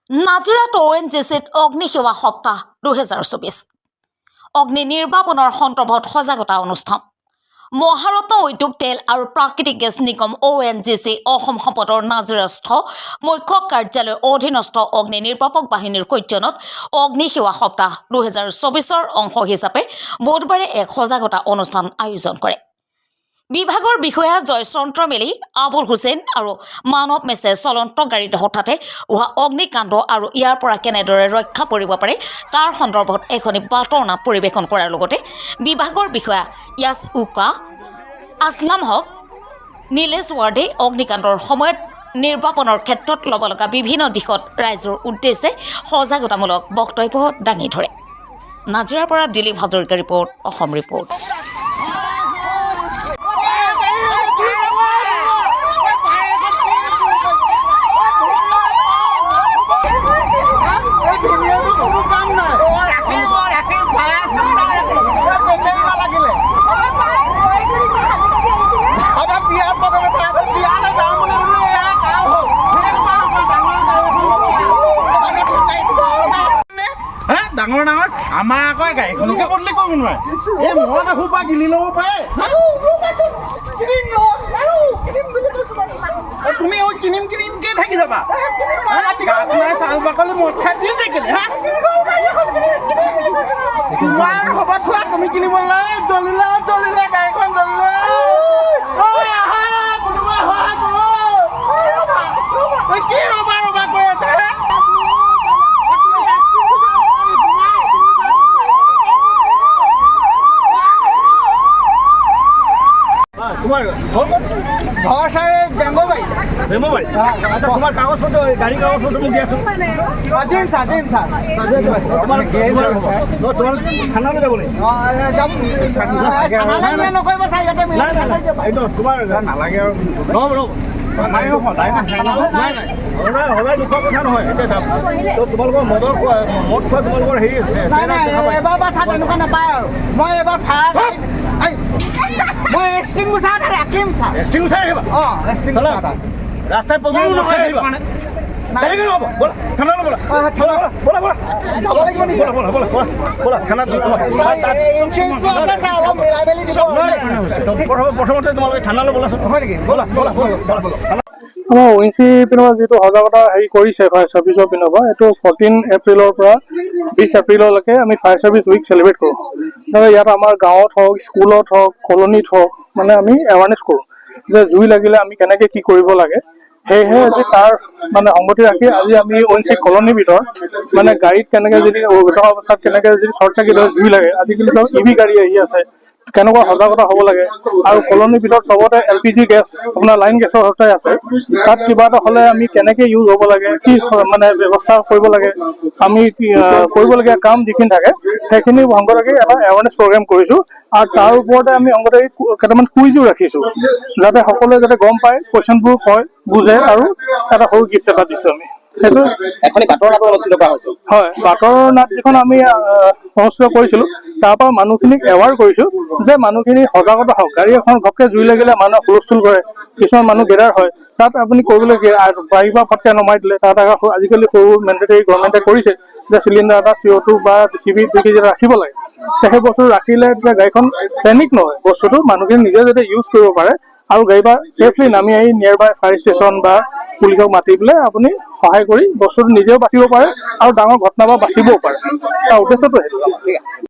নাজিৰাত ONGCত অগ্নিসেৱা সপ্তাহ 2024 অগ্নি নিৰ্বাপনৰ সন্দৰ্ভত সজাগতা অনুষ্ঠান মহাৰত্ন উদ্যোগ তেল আৰু প্ৰাকৃতিক গেছ নিগম ONGC অসম সম্পদৰ নাজিৰাস্থ মুখ্য কাৰ্যালয়ৰ অধীনস্থ অগ্নি নিৰ্বাপক বাহিনীৰ সৈত্যনত অগ্নিসেৱা সপ্তাহ 2024ৰ অংশ হিচাপে বুধবাৰে এক সজাগতা অনুষ্ঠান আয়োজন কৰে। বিভাগৰ বিষয়া জয়চন্দ্ৰ মেলি আবুল হুছেইন আৰু মানৱ মেছে চলন্ত গাড়ীত হঠাতে হোৱা অগ্নিকাণ্ড আৰু ইয়াৰ পৰা কেনেদৰে ৰক্ষা পৰিব পাৰে তাৰ সন্দৰ্ভত এখনি বাতৰনাট পৰিৱেশন কৰাৰ লগতে বিভাগৰ বিষয়া ইয়াছ উকা আসলাম হক নীলেশ ৱাৰ্ডে অগ্নিকাণ্ডৰ সময়ত নিৰ্বাপনৰ ক্ষেত্ৰত ল'ব লগা বিভিন্ন দিশত ৰাইজৰ উদ্দেশ্যে সজাগতামূলক বক্তব্য দাঙি ধৰে। নাজিৰাৰ পৰা দিলীপ হাজৰিকা ৰিপৰ্ট, অসম ৰিপৰ্ট। ডাঙৰ ডাঙৰ আমাৰ আকৌ গাড়ীখনকে বদলি কৰিব নোৱাৰে। এই মদ এসোপা কিনি ল'ব পাৰে। তুমি কিনিমকে থাকি যাবা। চাল বাকলি মদ খাই দি থাকিলে তোমাৰ খবৰ থোৱা তুমি কিনিবলৈ জ্বলিলে গাড়ীখন জ্বলিলে। কোনোবাই সহায় কৰ। কি ৰবা কৈ আছে। তোমার ঘর সারে বেঙ্গবাই আচ্ছা তোমার কাগজপত্র গাড়ি কাগজপত্র মুখ দিয়ে আসো। দিম স্যার তোমার তোমার থানালৈ যাব লাগিব। তোমাৰ নালাগে আৰু সদায় দুখৰ কথা নহয়। এতিয়া তোমালোকৰ মদ খোৱা তোমালোকৰ হেৰি আছে। এবাৰ বা চাহ তেনেকুৱা নাপায় আৰু মই এবাৰ ভাড়া মই এক্সটিংগুইচাৰ ৰাখিম ছাৰ। এক্সটিংগুইচাৰ আহিবা? অঁ এক্সটিংগুইচাৰ ৰাস্তাত পদূলি নকৰি আহিবা। কেনেকৈ নহ'ব? ব'লা থানালৈ ব'লা। ব'লা যাব লাগিব নেকি? ব'লা থানাত ইঞ্চুৰেঞ্চটো আছে ছাৰ, অলপ মিলাই মেলি দিব। প্ৰথমতে তোমালোকে থানালৈ ব'লাচোন। হয় নেকি? ব'লা। আমাৰ ONGC পিনৰ যিটো সজাগতা হেৰি কৰিছে ফায়াৰ ছাৰ্ভিচৰ পিনৰ পৰা, এইটো 14 এপ্ৰিলৰ পৰা 20 এপ্ৰিললৈকে আমি ফায়াৰ ছাৰ্ভিচ উইক চেলিব্ৰেট কৰোঁ। ইয়াত আমাৰ গাঁৱত হওক, স্কুলত হওক, কলনীত হওক, মানে আমি এৱাৰনেছ কৰোঁ যে জুই লাগিলে আমি কেনেকৈ কি কৰিব লাগে। সেয়েহে আজি তাৰ মানে সংগতি ৰাখি আজি আমি ONGC কলনীৰ ভিতৰত মানে গাড়ীত কেনেকৈ যদি থকা অৱস্থাত কেনেকৈ যদি শ্বৰ্ট চাৰ্কিট হৈ জুই লাগে, আজিকালি চব EV গাড়ী আহি আছে, কেনেকুৱা সজাগতা হ'ব লাগে। আৰু কলনীৰ ভিতৰত চবতে LPG গেছ আপোনাৰ লাইন গেছৰ সৈতে আছে, তাত কিবা এটা হ'লে আমি কেনেকৈ ইউজ হ'ব লাগে, কি মানে ব্যৱস্থা কৰিব লাগে, আমি কৰিবলগীয়া কাম যিখিনি থাকে সেইখিনি সংগ ৰাখি এটা এৱাৰনেছ প্ৰগ্ৰেম কৰিছোঁ। আৰু তাৰ ওপৰতে আমি সংগত কেইটামান কুইজো ৰাখিছোঁ যাতে সকলোৱে যাতে গম পায়, কুৱেশ্যনবোৰ কয়, বুজে, আৰু এটা সৰু গিফ্ট এটা দিছোঁ আমি। সেইটো বাটৰ নাট যিখন আমি অনুষ্ঠিত কৰিছিলোঁ, তাৰ পৰা মানুহখিনিক এৱাৰ কৰিছোঁ যে মানুহখিনি সজাগতা হওক। গাড়ী এখন ঘপকৈ জুই লাগিলে মানুহে হুলস্থুল কৰে, কিছুমান মানুহ গেদাৰ হয়, তাত আপুনি কৰিবলগীয়া গাড়ীৰ পৰা ফটকৈ নমাই দিলে তাত আজিকালি সৰু মেণ্ডেটৰী গভৰ্ণমেণ্টে কৰিছে যে চিলিণ্ডাৰ এটা CO2 বা CB 2 কেজি ৰাখিব লাগে। সেই বস্তু ৰাখিলে তেতিয়া গাড়ীখন পেনিক নহয়, বস্তুটো মানুহখিনি নিজে যাতে ইউজ কৰিব পাৰে আৰু গাড়ী পৰা ছেফলি নামি আহি নিয়াৰ বাই ফায়াৰ ষ্টেচন বা পুলিচক মাতি পেলাই আপুনি সহায় কৰি বস্তুটো নিজেও বাচিব পাৰে আৰু ডাঙৰ ঘটনাৰ পৰা বাচিবও পাৰে। তাৰ উদ্দেশ্যটো সেইটো।